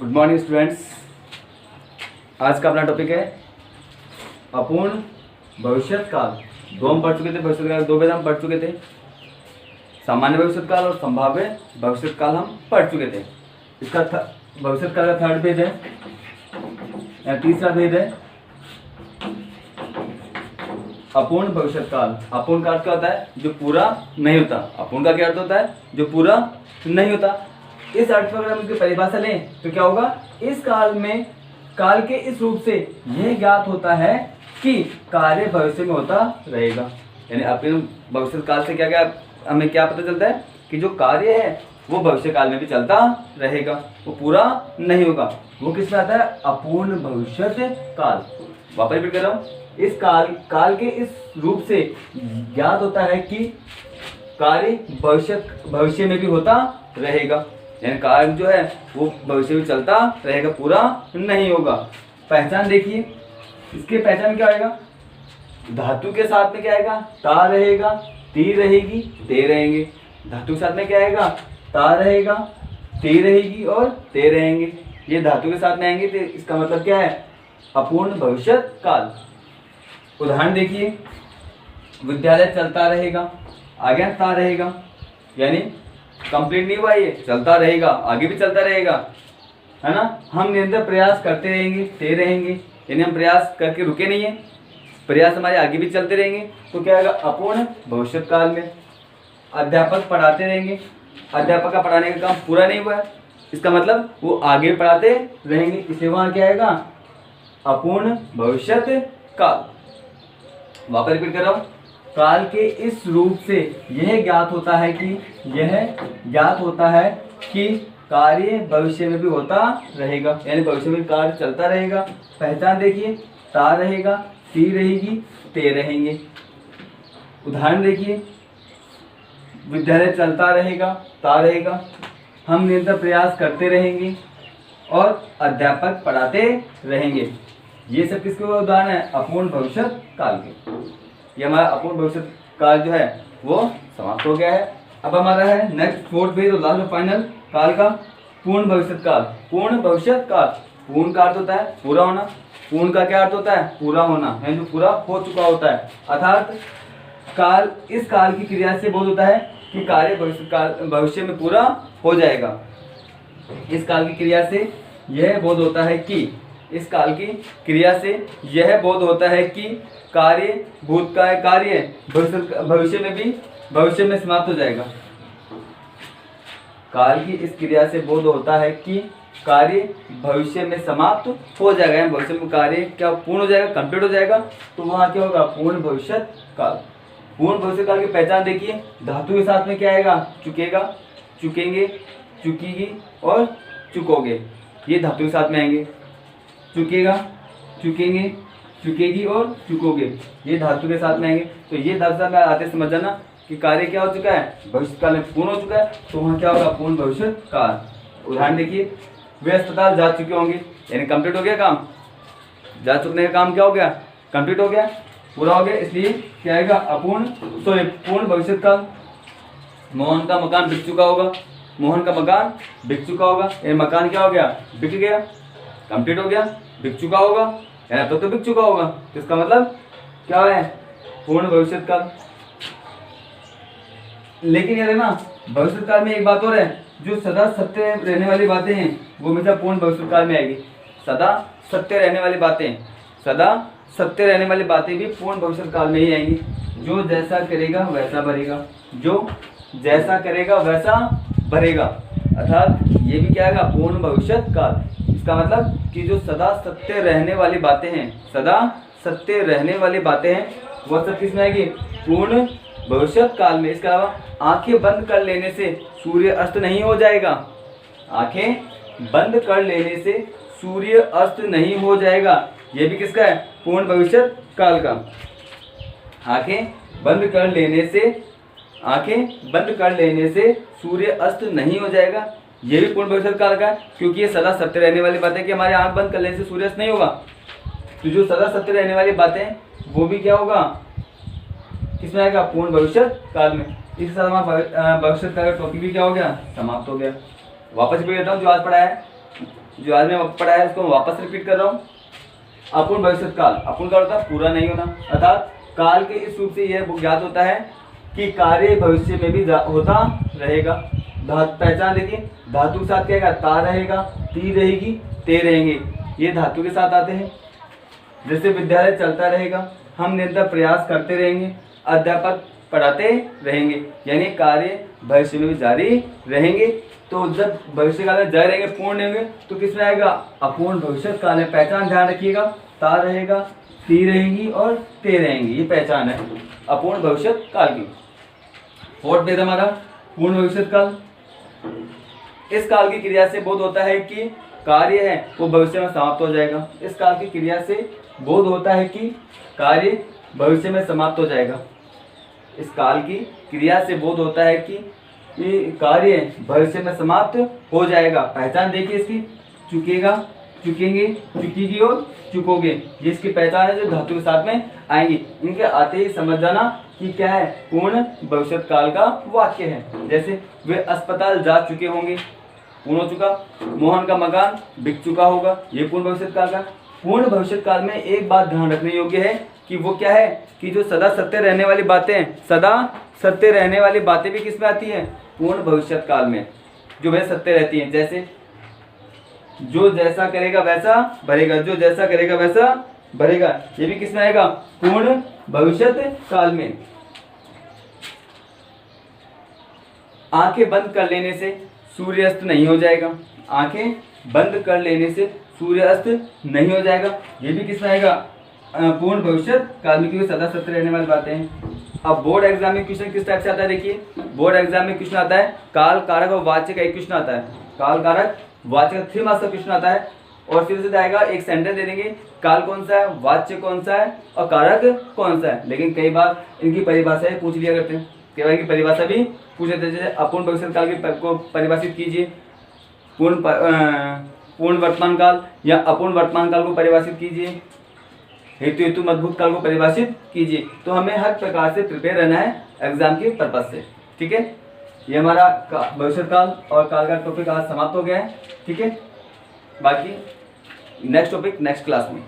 Good morning students. आज का अपना टॉपिक है अपूर्ण भविष्यत काल। दो हम पढ़ चुके थे, भविष्यत काल दो भेद हम पढ़ चुके थे, सामान्य भविष्यत काल और संभाव्य भविष्यत काल हम पढ़ चुके थे। इसका भविष्यत काल का थर्ड भेद है या तीसरा भेद है अपूर्ण भविष्यत काल। अपूर्ण काल क्या होता है? जो पूरा नहीं होता। अपूर्ण का क्या अर्थ होता है? जो पूरा नहीं होता। इस अर्थ में अगर हम इसकी परिभाषा लें तो क्या होगा? इस काल में काल के इस रूप से यह ज्ञात होता है कि कार्य भविष्य में होता रहेगा। यानी अपूर्ण भविष्यत काल से क्या क्या हमें क्या पता चलता है कि जो कार्य है वो भविष्य काल में भी चलता रहेगा, वो पूरा नहीं होगा। वो किस में आता है? अपूर्ण भविष्यत काल। वापस रिपीट कर रहा हूँ, इस काल के इस रूप से ज्ञात होता है कि कार्य भविष्य में भी होता रहेगा। यानी कार्य जो है वो भविष्य में चलता रहेगा, पूरा नहीं होगा। पहचान देखिए, इसकी पहचान क्या आएगा? धातु के साथ में क्या आएगा? ता रहेगा, ती रहेगी, ते रहेंगे। धातु के साथ में क्या आएगा? ता रहेगा, ती रहेगी और ते रहेंगे। ये धातु के साथ में आएंगे तो इसका मतलब क्या है? अपूर्ण भविष्यत काल। उदाहरण देखिए, विद्यालय चलता रहेगा, आगे ता रहेगा, यानी कंप्लीट नहीं हुआ, ये चलता रहेगा, आगे भी चलता रहेगा, है ना। हम निरंतर प्रयास करते रहेंगे, ते रहेंगे, यानी हम प्रयास करके रुके नहीं है, प्रयास हमारे आगे भी चलते रहेंगे। तो क्या आएगा? अपूर्ण भविष्यत काल में। अध्यापक पढ़ाते रहेंगे, अध्यापक का पढ़ाने का काम पूरा नहीं हुआ है, इसका मतलब वो आगे पढ़ाते रहेंगे, इसलिए वहाँ क्या आएगा? अपूर्ण भविष्यत काल। वापस रिपीट कर रहा हूँ, काल के इस रूप से यह ज्ञात होता है कि कार्य भविष्य में भी होता रहेगा, यानी भविष्य में कार्य चलता रहेगा। पहचान देखिए, ता रहेगा, ती रहेगी, ते रहेंगे। उदाहरण देखिए, विद्यालय चलता रहेगा, ता रहेगा, हम निरंतर प्रयास करते रहेंगे और अध्यापक पढ़ाते रहेंगे। ये सब किसके उदाहरण है? अपूर्ण भविष्यत काल के। ये हमारा अपूर्ण भविष्यत काल जो है वो समाप्त हो गया है। अब हमारा है नेक्स्ट फोर्थ भेद और लास्ट फाइनल काल का पूर्ण भविष्यत काल। पूर्ण भविष्यत काल, पूर्ण का अर्थ होता है पूरा होना। पूर्ण का क्या अर्थ होता है? पूरा होना, यानी जो पूरा हो चुका होता है। अर्थात काल, इस काल की क्रिया से बोध होता है कि कार्य भविष्य में पूरा हो जाएगा। इस काल की क्रिया से यह बोध होता है कि कार्य भूत का कार्य भविष्य में समाप्त हो जाएगा। काल की इस क्रिया से बोध होता है कि कार्य भविष्य में समाप्त हो जाएगा, यानी भविष्य में कार्य क्या पूर्ण हो जाएगा, कंप्लीट हो जाएगा। तो वहाँ क्या होगा? पूर्ण भविष्यत काल। पूर्ण भविष्यत काल की पहचान देखिए, धातु के साथ में क्या आएगा? चुकेगा, चुकेंगे, चुकेगी और चुकोगे। ये धातु के साथ में आएंगे। चुकेगा, चुकेंगे, चुकेगी और चुकोगे, ये धातु के साथ में आएंगे। तो ये धातु के साथ में आते समझ जाना कि कार्य क्या हो चुका है? भविष्य काल में पूर्ण हो चुका है, तो वहाँ क्या होगा? पूर्ण भविष्यत काल। उदाहरण देखिए, वे अस्पताल जा चुके होंगे, यानी कंप्लीट हो गया काम। जा चुकने का काम क्या हो गया? कंप्लीट हो गया, पूरा हो गया, इसलिए क्या आएगा? पूर्ण भविष्यत काल। मोहन का मकान बिक चुका होगा, मोहन का मकान बिक चुका होगा, ये मकान क्या हो गया? बिक गया, कंप्लीट हो गया, बिक चुका होगा, यानी तो बिक चुका होगा, तो इसका मतलब क्या है? पूर्ण भविष्यत काल। लेकिन यार ना, भविष्यत काल में एक बात और है, जो सदा सत्य रहने वाली बातें हैं वो हमेशा पूर्ण भविष्यत काल में आएगी। सदा सत्य रहने वाली बातें भी पूर्ण भविष्यत काल में ही आएंगी। जो जैसा करेगा वैसा भरेगा, जो जैसा करेगा वैसा भरेगा, अर्थात ये भी क्या आएगा? पूर्ण भविष्यत काल। इसका मतलब कि जो सदा सत्य रहने वाली बातें हैं, वह सब किस में आएगी? पूर्ण भविष्यत काल में। इसके अलावा आंखें बंद कर लेने से सूर्य अस्त नहीं हो जाएगा। आंखें बंद कर लेने से सूर्य अस्त नहीं हो जाएगा, यह भी किसका है? पूर्ण भविष्यत काल का। आंखें बंद कर लेने से सूर्य अस्त नहीं हो जाएगा, ये भी पूर्ण भविष्यत काल का है, क्योंकि ये सदा सत्य रहने वाली बात है कि हमारी आंख बंद कर लेने से सूर्य अस्त नहीं होगा। तो जो सदा सत्य रहने वाली बातें वो भी क्या होगा? किसमें आएगा? पूर्ण भविष्यत काल में। इस साथ हमारा भविष्यत काल का टॉपिक भी क्या हो गया? समाप्त हो गया। वापस भी लेता हूँ जो आज पढ़ा है। जो आज मैं पढ़ा है उसको मैं वापस रिपीट कर रहा हूँ। अपूर्ण भविष्यत काल, अपूर्ण काल होता है पूरा नहीं होना, अर्थात काल के इस रूप से यह ज्ञात होता है कि कार्य भविष्य में भी होता रहेगा। पहचान देखिए, धातु के साथ क्या रहेगा, ता रहेगा, ती रहेगी, ते रहेंगे, ये धातु के साथ आते हैं। जैसे विद्यालय चलता रहेगा, हम निरंतर प्रयास करते रहेंगे, अध्यापक पढ़ाते रहेंगे, यानी कार्य भविष्य में भी जारी रहेंगे। तो जब भविष्य काल में जारी रहेंगे, पूर्ण होंगे, तो किस में आएगा, अपूर्ण भविष्य काल में। पहचान ध्यान रखिएगा, ता रहेगा, ती रहेगी और ते रहेंगी, ये पहचान है अपूर्ण भविष्य काल की। फोर्थ पेज हमारा पूर्ण भविष्य काल। इस काल की क्रिया से बोध होता है कि कार्य है वो भविष्य में समाप्त हो जाएगा। इस काल की क्रिया से बोध होता है कि कार्य भविष्य में समाप्त हो जाएगा। इस काल की क्रिया से बोध होता है कि ये कार्य भविष्य में समाप्त हो जाएगा। पहचान देखिए इसकी, चुकेगा, चुकेंगे, चुकेगी और चुकोगे, ये इसकी पहचान है जो धातु के साथ में आएंगी। इनके आते ही समझ जाना कि क्या है, पूर्ण भविष्य काल का वाक्य है। जैसे वे अस्पताल जा चुके होंगे, पूर्ण हो चुका। मोहन का मकान बिक चुका होगा, ये पूर्ण भविष्य काल का। पूर्ण भविष्य काल में एक बात ध्यान रखने योग्य है कि वो क्या है कि जो सदा सत्य रहने वाली बातें, सदा सत्य रहने वाली बातें भी किस में आती हैं, पूर्ण भविष्य काल में, जो वह सत्य रहती हैं। जैसे जो जैसा करेगा वैसा भरेगा, जो जैसा करेगा वैसा भरेगा, ये भी किस में आएगा, पूर्ण भविष्य काल में। आंखें बंद कर लेने से सूर्यास्त नहीं हो जाएगा, आंखें बंद कर लेने से सूर्यास्त नहीं हो जाएगा, ये भी किस में आएगा, पूर्ण भविष्य काल में, क्योंकि सदा सत्य रहने वाली बातें हैं। अब बोर्ड एग्जाम में क्वेश्चन किस टाइप से आता है, देखिए बोर्ड एग्जाम में क्वेश्चन आता है काल कारक और वाच्य का एक क्वेश्चन आता है, काल कारक वाच्य का 3 मार्क्स का क्वेश्चन आता है, और सीधे सीधे आएगा एक सेंटेंस दे देंगे, काल कौन सा है, वाच्य कौन सा है और कारक कौन सा है। लेकिन कई बार इनकी परिभाषाएं पूछ लिया करते हैं, कई बार इनकी परिभाषा भी पूछ लेते हैं। जैसे अपूर्ण भविष्य काल को परिभाषित कीजिए, पूर्ण वर्तमान काल या अपूर्ण वर्तमान काल को परिभाषित कीजिए, हेतु मजबूत काल को परिभाषित कीजिए। तो हमें हर प्रकार से प्रिपेयर रहना है एग्जाम के पर्पज से, ठीक है। ये हमारा भविष्य काल और काल का टॉपिक आज समाप्त हो गया है, ठीक है। बाकी नेक्स्ट टॉपिक नेक्स्ट क्लास में।